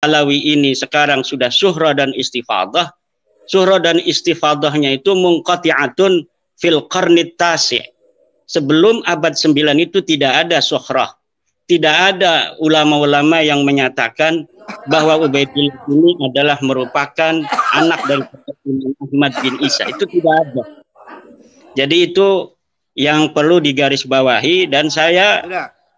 Alawi ini sekarang sudah syuhra dan istifadah. Syuhra dan istifadahnya itu munqati'atun fil qarnit tasi'. Sebelum abad 9 itu tidak ada syuhrah. Tidak ada ulama-ulama yang menyatakan bahwa Ubaidillah ini adalah merupakan anak dari Imam Ahmad bin Isa. Itu tidak ada. Jadi itu yang perlu digarisbawahi, dan saya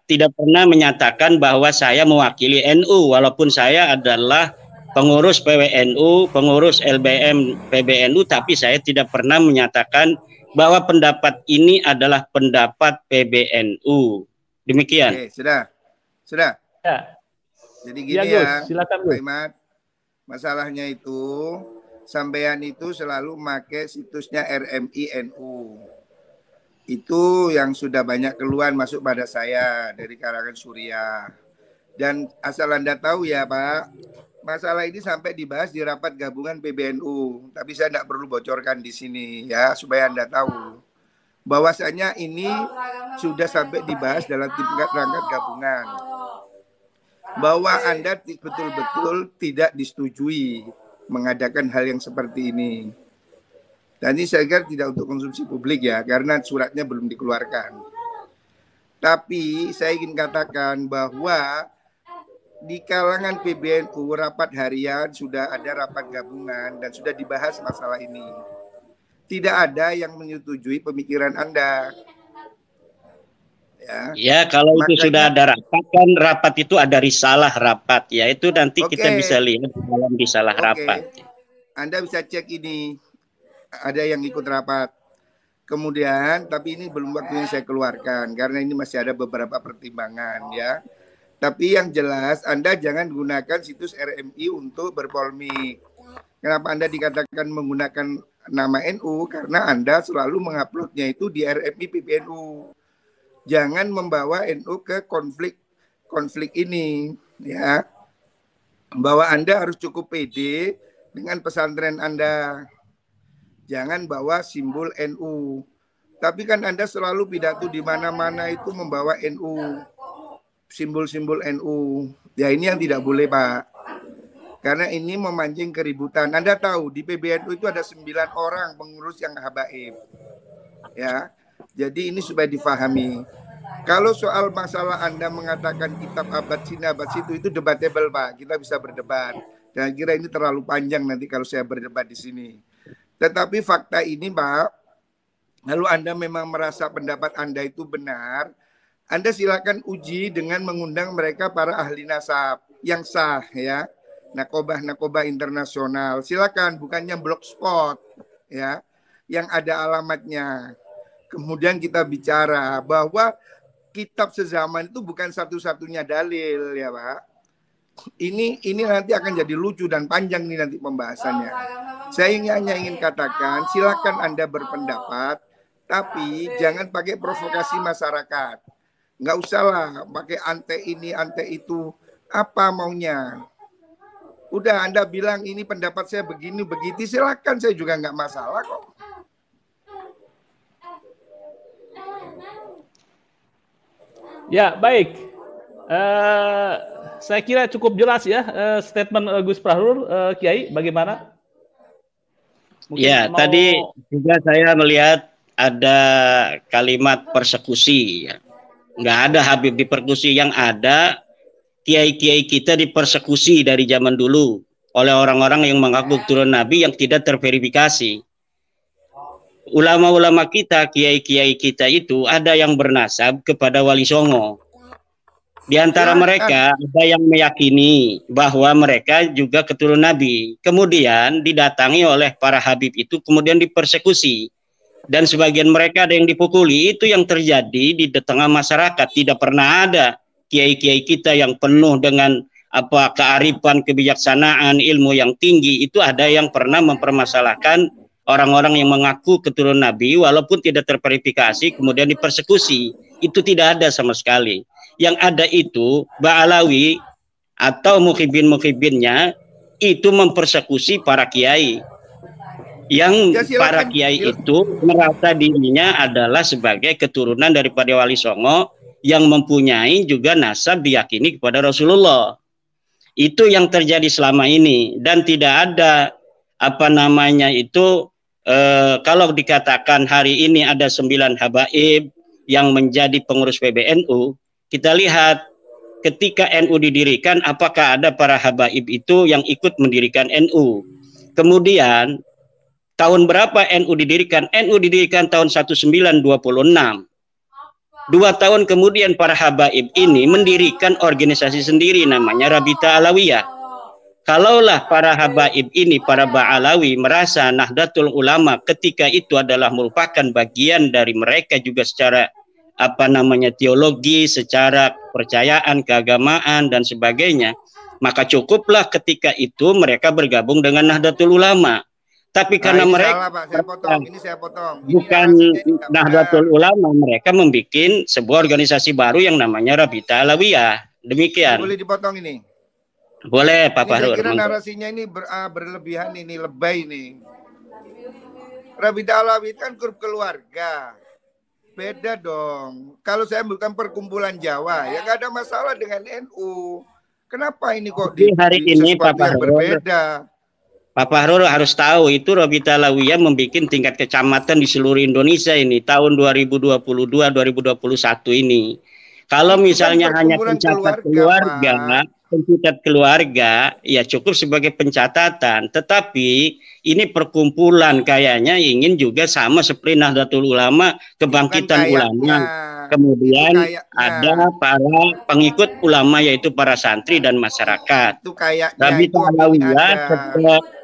tidak pernah menyatakan bahwa saya mewakili NU, walaupun saya adalah pengurus PWNU, pengurus LBM PBNU, tapi saya tidak pernah menyatakan bahwa pendapat ini adalah pendapat PBNU. Demikian. Oke, sudah. Ya. Jadi gini ya, silakan, Pak Imad. Masalahnya itu, sampean itu selalu pakai situsnya RMI NU. Itu yang sudah banyak keluhan masuk pada saya dari kalangan Suriah. Dan asal Anda tahu ya Pak, masalah ini sampai dibahas di rapat gabungan PBNU. Tapi saya tidak perlu bocorkan di sini ya, supaya Anda tahu. Bahwasanya ini sudah sampai dibahas dalam tingkat rangkap gabungan. Bahwa Anda betul-betul tidak disetujui mengadakan hal yang seperti ini. Dan ini saya kira tidak untuk konsumsi publik ya, karena suratnya belum dikeluarkan. Tapi saya ingin katakan bahwa di kalangan PBNU rapat harian sudah ada rapat gabungan dan sudah dibahas masalah ini. Tidak ada yang menyetujui pemikiran Anda. Ya, kalau makanya, itu sudah ada rapat, kan rapat itu ada risalah rapat ya, itu nanti kita bisa lihat di dalam risalah rapat. Anda bisa cek ini, ada yang ikut rapat. Kemudian, tapi ini belum waktunya saya keluarkan karena ini masih ada beberapa pertimbangan ya. Tapi yang jelas Anda jangan gunakan situs RMI untuk berpolemik. Kenapa Anda dikatakan menggunakan nama NU? Karena Anda selalu menguploadnya itu di RMI PBNU. Jangan membawa NU ke konflik ini ya. Bahwa Anda harus cukup pede dengan pesantren Anda. Jangan bawa simbol NU. Tapi kan Anda selalu pidato di mana-mana itu membawa NU. Simbol-simbol NU. Ya ini yang tidak boleh Pak. Karena ini memancing keributan. Anda tahu di PBNU itu ada 9 orang pengurus yang habaib. Ya. Jadi ini supaya difahami. Kalau soal masalah Anda mengatakan kitab abad sini abad situ itu debatable Pak. Kita bisa berdebat. Dan kira ini terlalu panjang nanti kalau saya berdebat di sini. Tetapi fakta ini Pak, lalu Anda memang merasa pendapat Anda itu benar, Anda silakan uji dengan mengundang mereka para ahli nasab yang sah ya. Nakobah internasional. Silakan, bukannya blogspot ya, yang ada alamatnya. Kemudian kita bicara bahwa kitab sezaman itu bukan satu-satunya dalil ya Pak. Ini nanti akan jadi lucu dan panjang nih nanti pembahasannya. Saya hanya ingin katakan, silakan Anda berpendapat, tapi jangan pakai provokasi masyarakat. Nggak usah lah pakai ante ini, ante itu. Apa maunya? Udah Anda bilang ini pendapat saya begini, begitu, silakan, saya juga nggak masalah kok. Ya, baik. Saya kira cukup jelas ya statement Gus Prahrur. Kiai, bagaimana? Mungkin ya, tadi juga saya melihat ada kalimat persekusi. Ya. Nggak ada Habib dipersekusi, yang ada kiai-kiai kita dipersekusi dari zaman dulu oleh orang-orang yang mengaku turun Nabi yang tidak terverifikasi. Ulama-ulama kita, kiai-kiai kita itu ada yang bernasab kepada Wali Songo. Di antara mereka ada yang meyakini bahwa mereka juga keturunan Nabi. Kemudian didatangi oleh para Habib itu, kemudian dipersekusi. Dan sebagian mereka ada yang dipukuli. Itu yang terjadi di tengah masyarakat. Tidak pernah ada kiai-kiai kita yang penuh dengan kearifan, kebijaksanaan, ilmu yang tinggi. Itu ada yang pernah mempermasalahkan orang-orang yang mengaku keturunan Nabi walaupun tidak terverifikasi kemudian dipersekusi. Itu tidak ada sama sekali. Yang ada itu Ba'alawi atau mukhibin-mukhibinnya itu mempersekusi para kiai. Yang para kiai itu merasa dirinya adalah sebagai keturunan daripada Wali Songo yang mempunyai juga nasab diyakini kepada Rasulullah. Itu yang terjadi selama ini, dan tidak ada apa namanya itu kalau dikatakan hari ini ada 9 habaib yang menjadi pengurus PBNU, kita lihat ketika NU didirikan, apakah ada para habaib itu yang ikut mendirikan NU. Kemudian tahun berapa NU didirikan? NU didirikan tahun 1926. 2 tahun kemudian para habaib ini mendirikan organisasi sendiri namanya Rabita Alawiyah. Kalaulah para habaib ini, para Ba'alawi merasa Nahdlatul Ulama ketika itu adalah merupakan bagian dari mereka juga secara apa namanya teologi, secara kepercayaan, keagamaan dan sebagainya, maka cukuplah ketika itu mereka bergabung dengan Nahdlatul Ulama. Tapi karena mereka salah, Pak. Saya potong. Bukan Nahdlatul Ulama, mereka membuat sebuah organisasi baru yang namanya Rabita Alawiyah. Demikian. Boleh dipotong ini? Boleh, Pak Fahrur. Saya kira narasinya ini berlebihan ini, lebay ini. Rabita Alawiyah kan grup keluarga. Beda dong. Kalau saya bukan perkumpulan Jawa, ya nggak ada masalah dengan NU. Kenapa ini kok di hari ini Pak Fahrur berbeda? Pak Fahrur harus tahu itu Rabita Alawiyah membuat tingkat kecamatan di seluruh Indonesia ini tahun 2022-2021 ini. Kalau misalnya hanya pencatat keluarga, ya cukup sebagai pencatatan. Tetapi ini perkumpulan kayaknya ingin juga sama seperti Nahdlatul Ulama, kebangkitan ulama. Kemudian ada para pengikut ulama yaitu para santri dan masyarakat. Rabita Alawiyah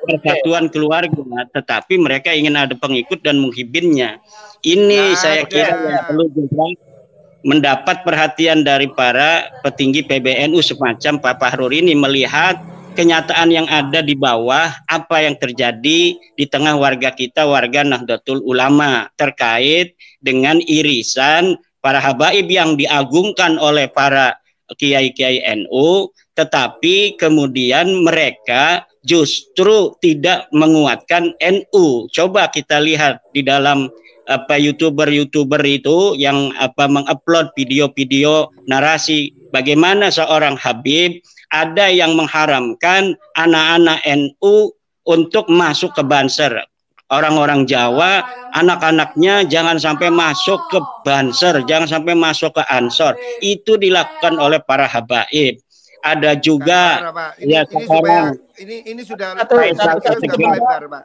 persatuan keluarga, tetapi mereka ingin ada pengikut dan muhibinnya. Ini saya kira yang perlu juga mendapat perhatian dari para petinggi PBNU semacam Pak Fahrur ini, melihat kenyataan yang ada di bawah, apa yang terjadi di tengah warga kita, warga Nahdlatul Ulama, terkait dengan irisan para habaib yang diagungkan oleh para kiai-kiai NU, tetapi kemudian mereka justru tidak menguatkan NU. Coba kita lihat di dalam youtuber itu yang mengupload video-video narasi bagaimana seorang habib ada yang mengharamkan anak-anak NU untuk masuk ke Banser. Orang-orang Jawa, anak-anaknya jangan sampai masuk ke Banser, jangan sampai masuk ke Ansor. Itu dilakukan oleh para habaib. Ada juga ini sekarang ini sudah melebar, Pak.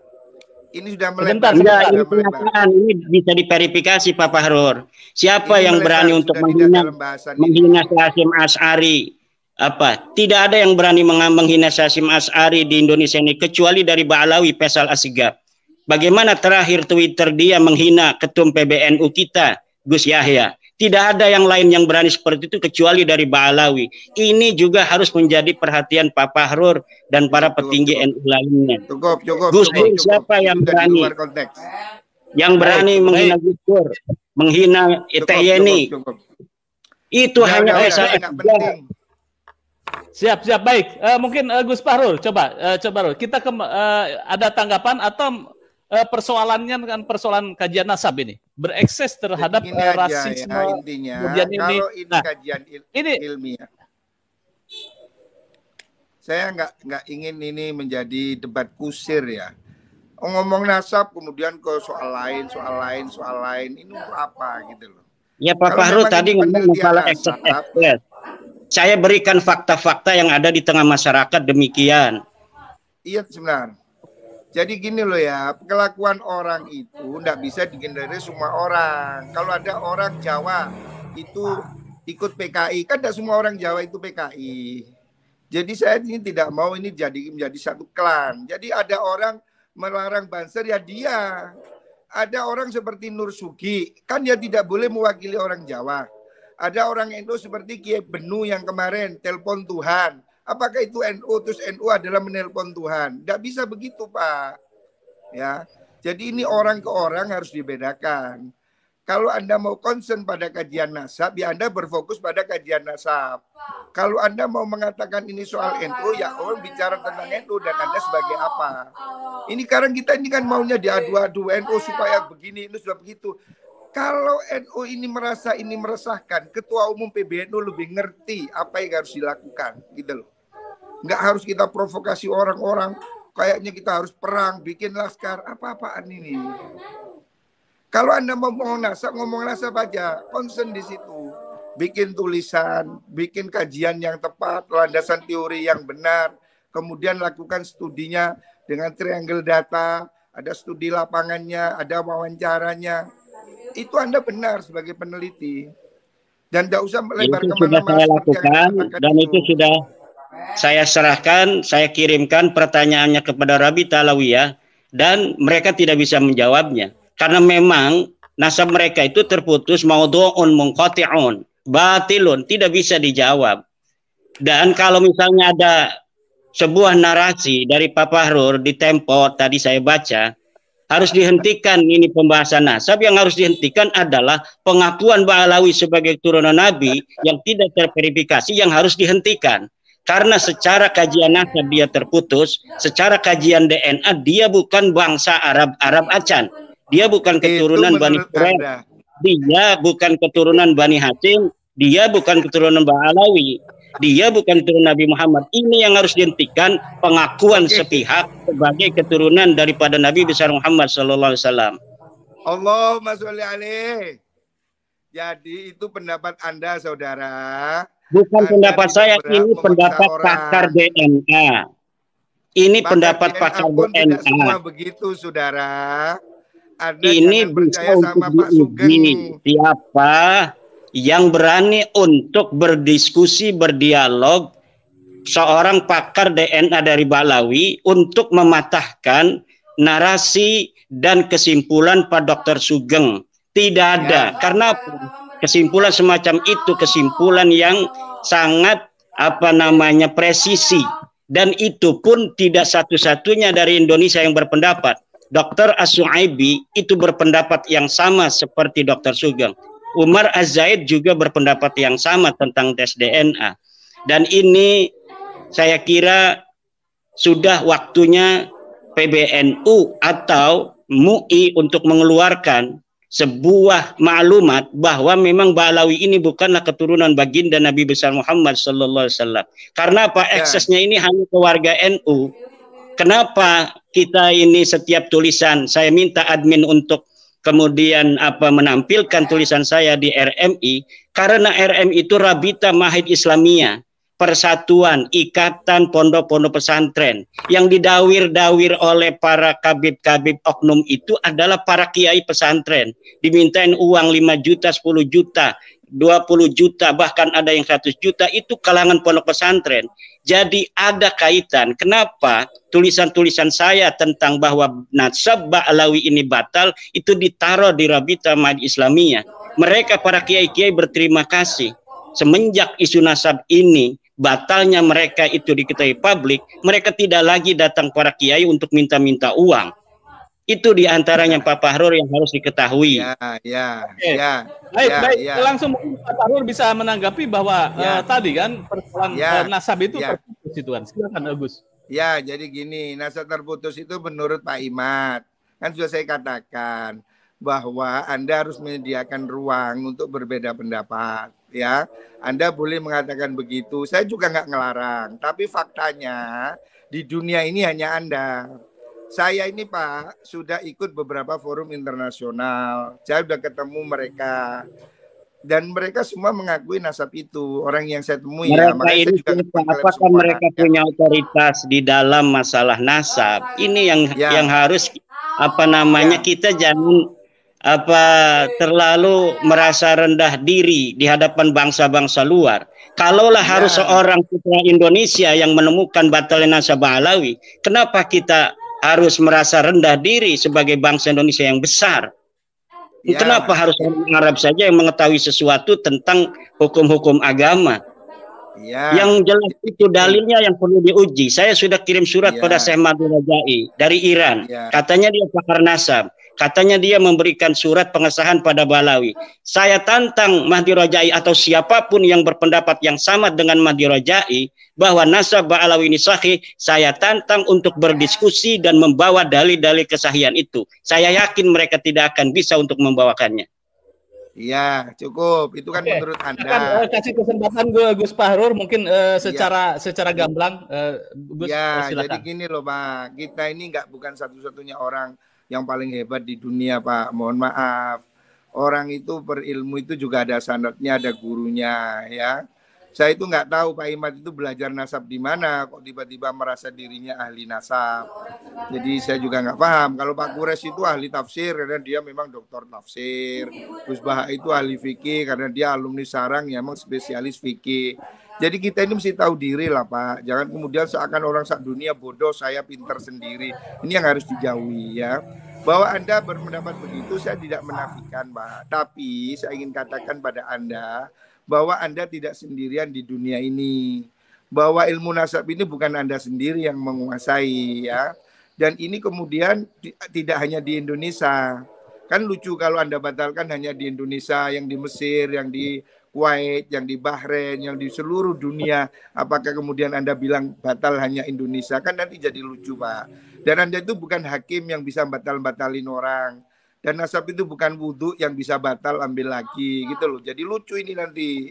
Ini sudah melebar. Ini bisa diverifikasi Pak Fahrur. Siapa yang berani untuk menghina Hasyim Asy'ari? Tidak ada yang berani menghina Hasyim Asy'ari di Indonesia ini kecuali dari Ba'alawi Faisal Asgaf. Bagaimana terakhir Twitter dia menghina ketum PBNU kita, Gus Yahya. Tidak ada yang lain yang berani seperti itu kecuali dari Ba'alawi. Ini juga harus menjadi perhatian Pak Fahrur dan para petinggi NU lainnya. Gus Dur siapa yang berani? Yang berani menghina Gus Dur, menghina Teh Yeni. Itu hanya Faisal Asgaf. Siap, baik. Mungkin Gus Fahrur, coba kita ada tanggapan atau persoalannya kan persoalan kajian nasab ini berekses terhadap rasisme ya, intinya, kemudian ini. Kalau ini kajian ilmiah, saya nggak ingin ini menjadi debat kusir ya. Ngomong nasab kemudian ke soal lain, ini apa gitu loh. Ya Pak Fahrur tadi ngomong masalah ekses. Saya berikan fakta-fakta yang ada di tengah masyarakat demikian. Iya sebenarnya. Jadi gini loh ya, kelakuan orang itu nggak bisa dihindari semua orang. Kalau ada orang Jawa itu ikut PKI, kan tidak semua orang Jawa itu PKI. Jadi saya ini tidak mau ini menjadi satu klan. Jadi ada orang melarang Banser ya dia. Ada orang seperti Nur Sugi, kan dia tidak boleh mewakili orang Jawa. Ada orang NU seperti Kiai Benu yang kemarin telepon Tuhan. Apakah itu NU? Terus NU adalah menelpon Tuhan. Tidak bisa begitu, Pak. Ya, jadi ini orang ke orang harus dibedakan. Kalau Anda mau concern pada kajian nasab, ya Anda berfokus pada kajian nasab. Kalau Anda mau mengatakan ini soal NU, ya orang bicara tentang NU dan Anda sebagai apa? Ini sekarang kita ini kan maunya diadu-adu NU supaya begini, ini sudah begitu. Kalau NU ini merasa ini meresahkan, Ketua Umum PBNU lebih ngerti apa yang harus dilakukan, gitu loh. Nggak harus kita provokasi orang-orang. Kayaknya kita harus perang, bikin laskar. Apa-apaan ini? Kalau Anda mau ngomong nasab aja. Concern di situ. Bikin tulisan, bikin kajian yang tepat, landasan teori yang benar. Kemudian lakukan studinya dengan triangle data. Ada studi lapangannya, ada wawancaranya. Itu Anda benar sebagai peneliti. Dan tidak usah melebar kemana-mana. Sudah saya lakukan dan itu sudah saya serahkan, saya kirimkan pertanyaannya kepada Rabita Alawiyah dan mereka tidak bisa menjawabnya. Karena memang nasab mereka itu terputus, maudhu'un munqati'un, batilun, tidak bisa dijawab. Dan kalau misalnya ada sebuah narasi dari Pak Fahrur di Tempo tadi saya baca, harus dihentikan ini pembahasan nasab. Yang harus dihentikan adalah pengakuan Ba'alawi sebagai turunan Nabi yang tidak terverifikasi, yang harus dihentikan. Karena secara kajian nasab dia terputus, secara kajian DNA dia bukan bangsa Arab Acan. Dia bukan keturunan Bani Quraisy. Dia bukan keturunan Bani Hashim, dia bukan keturunan Ba'alawi. Dia bukan keturunan Nabi Muhammad. Ini yang harus dihentikan, pengakuan sepihak sebagai keturunan daripada Nabi besar Muhammad sallallahu alaihi wasallam. Allahumma sholli alaihi. Jadi itu pendapat Anda, saudara. Bukan pendapat saya, ini pendapat pakar DNA. Ini pendapat pakar DNA. Semua begitu, saudara. Anda ini percaya bisa sama untuk Pak Sugeng. Siapa yang berani untuk berdiskusi, berdialog, seorang pakar DNA dari Ba'alawi untuk mematahkan narasi dan kesimpulan Pak Dr. Sugeng? Tidak ada. Karena kesimpulan semacam itu kesimpulan yang sangat presisi, dan itu pun tidak satu-satunya dari Indonesia yang berpendapat. Dr. As-Su'aibi itu berpendapat yang sama seperti Dr. Sugeng. Umar Az-Zaid juga berpendapat yang sama tentang tes DNA. Dan ini saya kira sudah waktunya PBNU atau MUI untuk mengeluarkan sebuah maklumat bahwa memang Ba'alawi ini bukanlah keturunan baginda Nabi besar Muhammad sallallahu alaihi wasallam. Karena apa? Aksesnya ini hanya ke warga NU. Kenapa kita ini setiap tulisan saya minta admin untuk kemudian menampilkan tulisan saya di RMI, karena RMI itu Rabita Mahid Islamiyah, persatuan, ikatan pondok-pondok pesantren. Yang didawir-dawir oleh para kabib-kabib oknum itu adalah para kiai pesantren. Dimintain uang 5 juta, 10 juta, 20 juta, bahkan ada yang 100 juta, itu kalangan pondok pesantren. Jadi ada kaitan. Kenapa tulisan-tulisan saya tentang bahwa nasab Ba'alawi ini batal itu ditaruh di Rabita Mahid Islamiyah. Mereka para kiai-kiai berterima kasih. Semenjak isu nasab ini batalnya mereka itu diketahui publik, mereka tidak lagi datang para kiai untuk minta-minta uang. Itu diantaranya Pak Fahrur yang harus diketahui. Baik. Langsung Pak Fahrur bisa menanggapi bahwa tadi kan persoalan nasab itu terputus itu kan. Silakan Agus. Ya, jadi gini, nasab terputus itu menurut Pak Imad. Kan sudah saya katakan bahwa Anda harus menyediakan ruang untuk berbeda pendapat. Ya, Anda boleh mengatakan begitu. Saya juga nggak ngelarang. Tapi faktanya di dunia ini hanya Anda. Saya ini Pak sudah ikut beberapa forum internasional. Saya sudah ketemu mereka dan mereka semua mengakui nasab itu. Orang yang saya temui mereka ini apakah mereka punya otoritas di dalam masalah nasab? Ini yang harus kita jangan terlalu merasa rendah diri di hadapan bangsa-bangsa luar. Kalaulah harus seorang putra Indonesia yang menemukan batalnya nasab Ba'alawi, kenapa kita harus merasa rendah diri sebagai bangsa Indonesia yang besar? Kenapa harus orang Arab saja yang mengetahui sesuatu tentang hukum-hukum agama? Yang jelas itu dalilnya yang perlu diuji. Saya sudah kirim surat pada Syekh Mahdi Rajai dari Iran. Katanya dia pakar nasab. Katanya dia memberikan surat pengesahan pada Ba'alawi. Saya tantang Mahdi Rajai atau siapapun yang berpendapat yang sama dengan Mahdi Rajai bahwa nasab Ba'alawi ini sahih, saya tantang untuk berdiskusi dan membawa dalil-dalil kesahihan itu. Saya yakin mereka tidak akan bisa untuk membawakannya. Iya, cukup. Itu kan Oke, menurut akan Anda. kasih kesempatan Gus Fahrur mungkin secara gamblang, Gus, Ya, jadi silakan. gini loh Pak, kita ini bukan satu-satunya orang yang paling hebat di dunia Pak. Mohon maaf, orang itu berilmu itu juga ada sanadnya, ada gurunya ya. Saya itu nggak tahu Pak Imad itu belajar nasab di mana, kok tiba-tiba merasa dirinya ahli nasab. Jadi saya juga nggak paham. Kalau Pak Kures itu ahli tafsir karena dia memang doktor tafsir. Gus Baha itu ahli fikih karena dia alumni Sarang yang memang spesialis fikih. Jadi kita ini mesti tahu diri lah Pak. Jangan kemudian seakan orang sak dunia bodoh, saya pintar sendiri. Ini yang harus dijauhi ya. Bahwa Anda berpendapat begitu saya tidak menafikan Pak. Tapi saya ingin katakan pada Anda bahwa Anda tidak sendirian di dunia ini. Bahwa ilmu nasab ini bukan Anda sendiri yang menguasai ya. Dan ini kemudian tidak hanya di Indonesia. Kan lucu kalau Anda batalkan hanya di Indonesia, yang di Mesir, yang di Kuwait, yang di Bahrain, yang di seluruh dunia. Apakah kemudian Anda bilang batal hanya Indonesia? Kan nanti jadi lucu Pak. Dan Anda itu bukan hakim yang bisa batal-batalin orang. Dan nasab itu bukan wudhu yang bisa batal ambil lagi gitu loh. Jadi lucu ini nanti.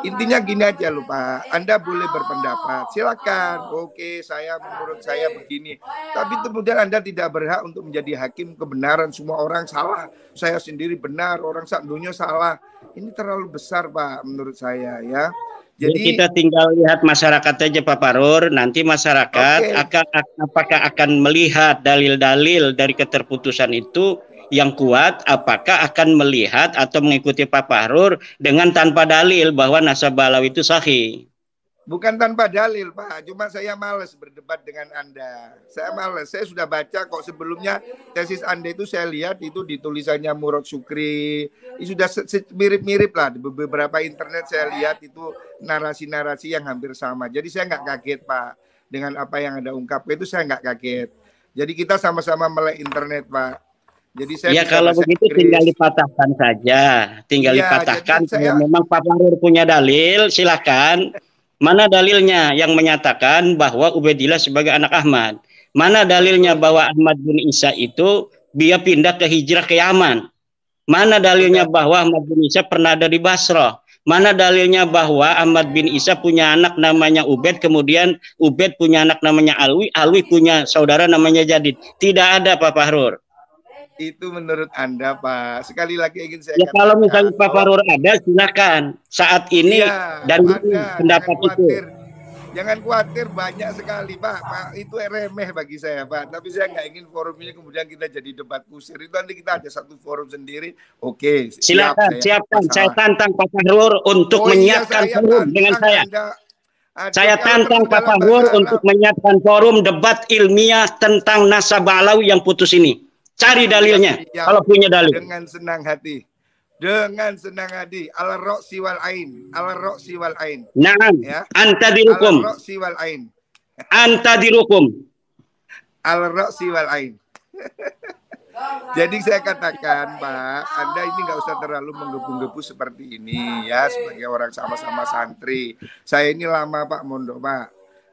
Intinya gini aja loh Pak. Anda boleh berpendapat. Silakan. Oke, menurut saya begini. Tapi kemudian Anda tidak berhak untuk menjadi hakim kebenaran. Semua orang salah. Saya sendiri benar. Orang sak dunia salah. Ini terlalu besar Pak menurut saya ya. Jadi kita tinggal lihat masyarakat aja Pak Fahrur, nanti masyarakat apakah akan melihat dalil-dalil dari keterputusan itu yang kuat, apakah akan melihat atau mengikuti Pak Fahrur dengan tanpa dalil bahwa nasab balawi itu sahih. Bukan tanpa dalil Pak, cuma saya malas berdebat dengan Anda. Saya malas, saya sudah baca kok sebelumnya tesis Anda itu saya lihat itu di tulisannya Murad Syukri. Itu sudah mirip-mirip lah, di beberapa internet saya lihat itu narasi-narasi yang hampir sama. Jadi saya nggak kaget Pak dengan apa yang Anda ungkapkan itu, saya nggak kaget. Jadi kita sama-sama melek internet Pak. Jadi saya ya kalau begitu Inggris. Tinggal dipatahkan saja, tinggal dipatahkan. Kalau memang Pak Fahrur punya dalil, silakan. Mana dalilnya yang menyatakan bahwa Ubaidillah sebagai anak Ahmad? Mana dalilnya bahwa Ahmad bin Isa itu dia pindah ke hijrah ke Yaman? Mana dalilnya bahwa Ahmad bin Isa pernah ada di Basrah? Mana dalilnya bahwa Ahmad bin Isa punya anak namanya Ubaid, kemudian Ubaid punya anak namanya Alwi, Alwi punya saudara namanya Jadid? Tidak ada Pak Fahrur. Itu menurut Anda Pak. Sekali lagi ingin saya katakan. Kalau misalnya Pak Fahrur ada, silakan. Saat ini dan pendapat itu. Jangan khawatir, banyak sekali Pak. Itu remeh bagi saya Pak. Tapi saya nggak ingin forum ini kemudian kita jadi debat kusir. Itu nanti kita ada satu forum sendiri. Oke, silakan. Saya tantang Pak Fahrur untuk menyiapkan forum dengan saya. Saya tantang Pak Fahrur untuk menyiapkan forum debat ilmiah tentang nasab balawi yang putus ini. Cari dalilnya, kalau punya dalil. Dengan senang hati. Dengan senang hati. Al-Ra'si wal Ain. Al-Ra'si wal Ain. Naam. Ya? Anta dirukum. Al-Ra'si wal Ain. Anta dirukum. Al-Ra'si wal Ain. Jadi saya katakan Pak, Anda ini nggak usah terlalu menggebu-gebu seperti ini ya, sebagai orang sama-sama santri. Saya ini lama Pak mondok Pak.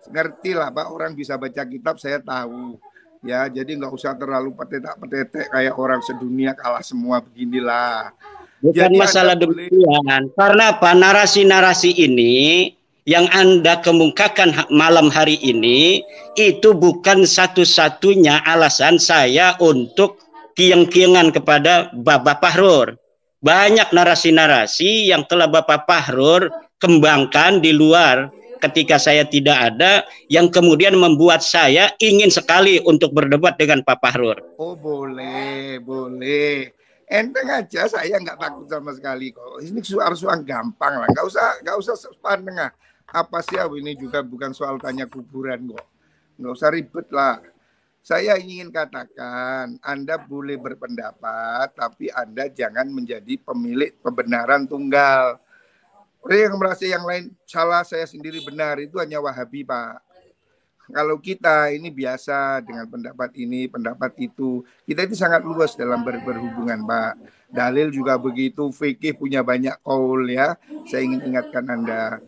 Ngerti lah Pak, orang bisa baca kitab saya tahu. Ya, jadi nggak usah terlalu petetek kayak orang sedunia kalah semua beginilah. Bukan jadi masalah demikian. Karena apa? Narasi-narasi ini yang Anda kemukakan malam hari ini itu bukan satu-satunya alasan saya untuk kieng-kiengan kepada Bapak Fahrur. Banyak narasi-narasi yang telah Bapak Fahrur kembangkan di luar ketika saya tidak ada, yang kemudian membuat saya ingin sekali untuk berdebat dengan Pak Fahrur. Oh boleh, boleh. Enteng aja, saya nggak takut sama sekali kok. Ini soal gampang lah, nggak usah sepan tengah. Apa sih ini juga bukan soal tanya kuburan kok. Nggak usah ribet lah. Saya ingin katakan, Anda boleh berpendapat, tapi Anda jangan menjadi pemilik kebenaran tunggal. Orang yang merasa yang lain salah, saya sendiri benar, itu hanya Wahabi Pak. Kalau kita ini biasa dengan pendapat ini, pendapat itu, kita itu sangat luas dalam berhubungan Pak. Dalil juga begitu, fikih punya banyak qaul ya. Saya ingin ingatkan Anda.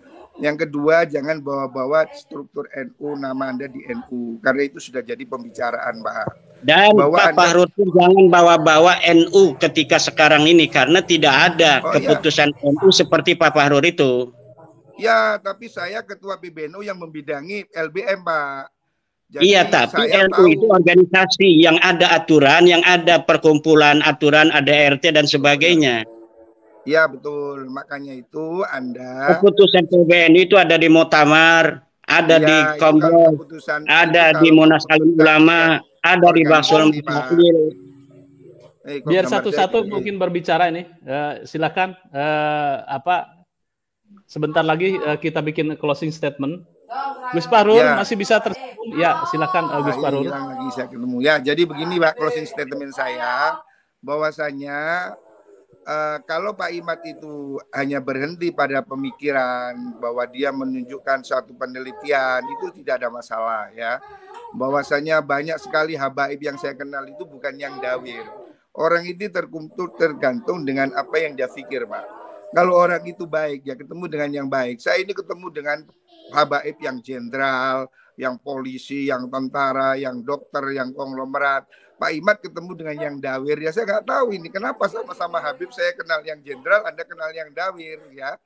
Yang kedua, jangan bawa-bawa struktur NU, nama Anda di NU, karena itu sudah jadi pembicaraan, Pak. Dan Pak Fahrul jangan bawa-bawa NU ketika sekarang ini, karena tidak ada keputusan NU seperti Pak Fahrul itu. Ya, tapi saya ketua PBNU yang membidangi LBM, Pak. Jadi iya, tapi NU itu organisasi yang ada aturan, yang ada perkumpulan aturan, ada RT dan sebagainya. Ya betul, makanya itu Anda keputusan PBNU itu ada di Muktamar, ada di Kompleks, ada di Munas Alim Ulama, ada di Basul Mufakir. Biar satu-satu mungkin berbicara ini, silakan. Sebentar lagi kita bikin closing statement. Gus Fahrul masih bisa tersambung? Ya, silakan Gus Fahrul. Lagi saya ketemu. Ya, jadi begini Pak, closing statement saya, bahwasanya kalau Pak Imad itu hanya berhenti pada pemikiran bahwa dia menunjukkan suatu penelitian, itu tidak ada masalah ya. Bahwasanya banyak sekali habaib yang saya kenal itu bukan yang dawir. Orang itu tergantung dengan apa yang dia pikir, Pak. Kalau orang itu baik, ya ketemu dengan yang baik. Saya ini ketemu dengan habaib yang jenderal, yang polisi, yang tentara, yang dokter, yang konglomerat. Pak Imad ketemu dengan yang dawir, ya saya nggak tahu ini kenapa sama-sama Habib saya kenal yang jenderal, Anda kenal yang dawir, ya.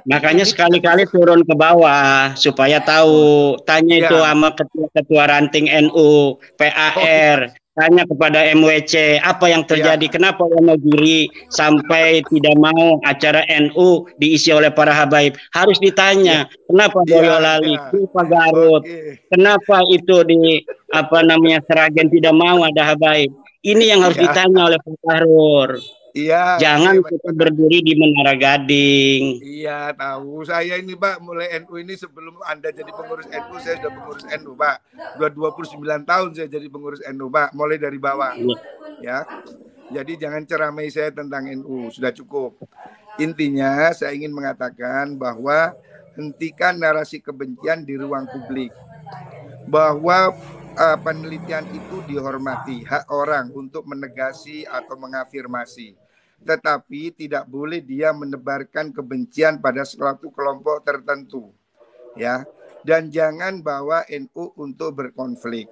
Makanya sekali-kali turun ke bawah supaya tahu, tanya itu sama ketua ranting NU, PAR, tanya kepada MWC apa yang terjadi, kenapa Wonogiri sampai tidak mau acara NU diisi oleh para habaib, harus ditanya kenapa Boyolali, kenapa Garut, kenapa itu di Seragen tidak mau ada habaib. Ini yang harus ditanya oleh Pak Fahrul. Jangan kita berdiri di Menara Gading. Iya, tahu. Saya ini Pak, mulai NU ini sebelum Anda jadi pengurus NU, saya sudah pengurus NU Pak. Sudah 29 tahun saya jadi pengurus NU Pak, mulai dari bawah. Ya. Jadi jangan ceramai saya tentang NU, sudah cukup. Intinya saya ingin mengatakan bahwa hentikan narasi kebencian di ruang publik. Bahwa penelitian itu dihormati, hak orang untuk menegasi atau mengafirmasi, tetapi tidak boleh dia menebarkan kebencian pada suatu kelompok tertentu, ya. Dan jangan bawa NU untuk berkonflik,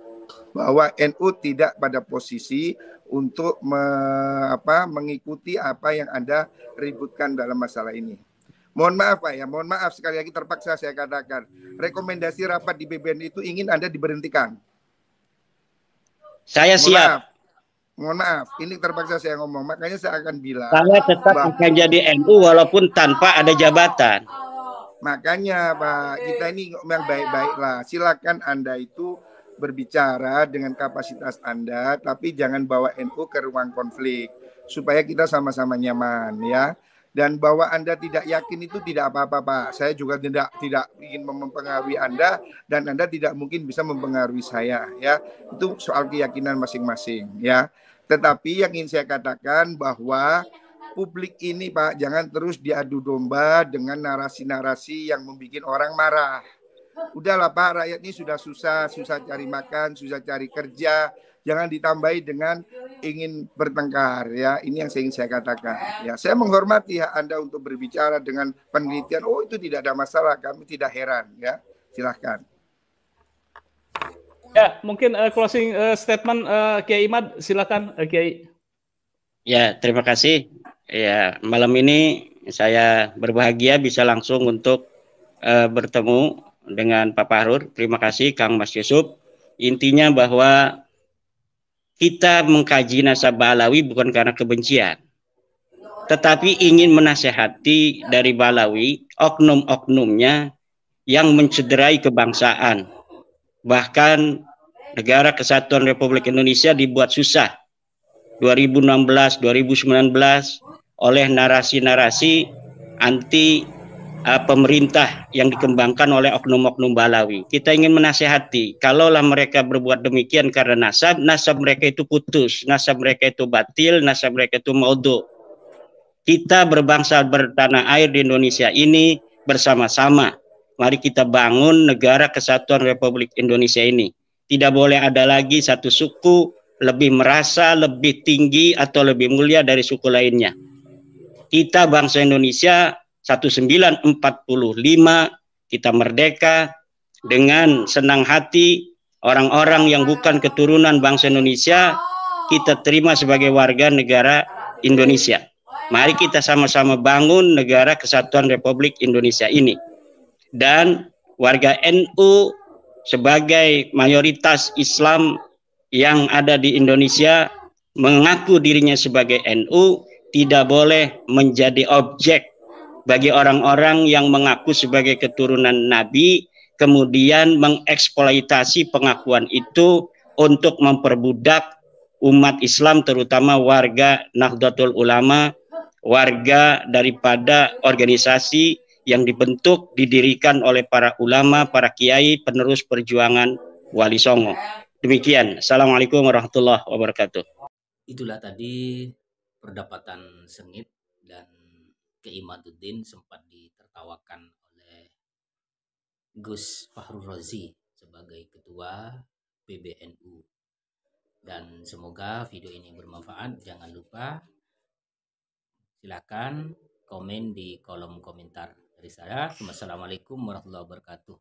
bahwa NU tidak pada posisi untuk mengikuti apa yang Anda ributkan dalam masalah ini. Mohon maaf Pak ya, mohon maaf sekali lagi terpaksa saya katakan, rekomendasi rapat di PBNU itu ingin Anda diberhentikan. Saya siap. Mohon maaf, ini terpaksa saya ngomong. Makanya saya akan bilang. Saya tetap akan jadi NU walaupun tanpa ada jabatan. Makanya Pak, kita ini yang baik-baik lah. Silakan Anda itu berbicara dengan kapasitas Anda, tapi jangan bawa NU ke ruang konflik supaya kita sama-sama nyaman ya. Dan bahwa Anda tidak yakin itu tidak apa-apa Pak. Saya juga tidak ingin mempengaruhi Anda dan Anda tidak mungkin bisa mempengaruhi saya ya. Itu soal keyakinan masing-masing ya. Tetapi yang ingin saya katakan bahwa publik ini Pak jangan terus diadu domba dengan narasi-narasi yang membuat orang marah. Udahlah Pak, rakyat ini sudah susah cari makan, susah cari kerja. Jangan ditambahi dengan ingin bertengkar ya. Ini yang ingin saya katakan ya. Saya menghormati hak Anda untuk berbicara dengan penelitian. Oh itu tidak ada masalah, kami tidak heran ya. Silahkan. Ya mungkin closing statement Kiai Imad, silakan Kiai. Ya terima kasih. Ya malam ini saya berbahagia bisa langsung untuk bertemu dengan Pak Fahrul. Terima kasih Kang Mas Yusuf. Intinya bahwa kita mengkaji nasab Balawi bukan karena kebencian, tetapi ingin menasehati dari Balawi oknum-oknumnya yang mencederai kebangsaan. Bahkan Negara Kesatuan Republik Indonesia dibuat susah 2016, 2019 oleh narasi-narasi anti pemerintah yang dikembangkan oleh oknum-oknum Balawi. Kita ingin menasehati, kalaulah mereka berbuat demikian karena nasab mereka itu putus, nasab mereka itu batil, nasab mereka itu maudhu. Kita berbangsa bertanah air di Indonesia ini bersama-sama. Mari kita bangun Negara Kesatuan Republik Indonesia ini. Tidak boleh ada lagi satu suku lebih merasa lebih tinggi atau lebih mulia dari suku lainnya. Kita bangsa Indonesia 1945 kita merdeka dengan senang hati. Orang-orang yang bukan keturunan bangsa Indonesia kita terima sebagai warga negara Indonesia. Mari kita sama-sama bangun negara kesatuan Republik Indonesia ini. Dan warga NU sebagai mayoritas Islam yang ada di Indonesia mengaku dirinya sebagai NU tidak boleh menjadi objek bagi orang-orang yang mengaku sebagai keturunan Nabi kemudian mengeksploitasi pengakuan itu untuk memperbudak umat Islam, terutama warga Nahdlatul Ulama, warga daripada organisasi yang dibentuk, didirikan oleh para ulama, para kiai, penerus perjuangan Wali Songo. Demikian. Assalamualaikum warahmatullahi wabarakatuh. Itulah tadi perdebatan sengit dan Keimaduddin sempat ditertawakan oleh Gus Fahrul Razi sebagai ketua PBNU. Dan semoga video ini bermanfaat. Jangan lupa silakan komen di kolom komentar dari saya. Wassalamualaikum warahmatullahi wabarakatuh.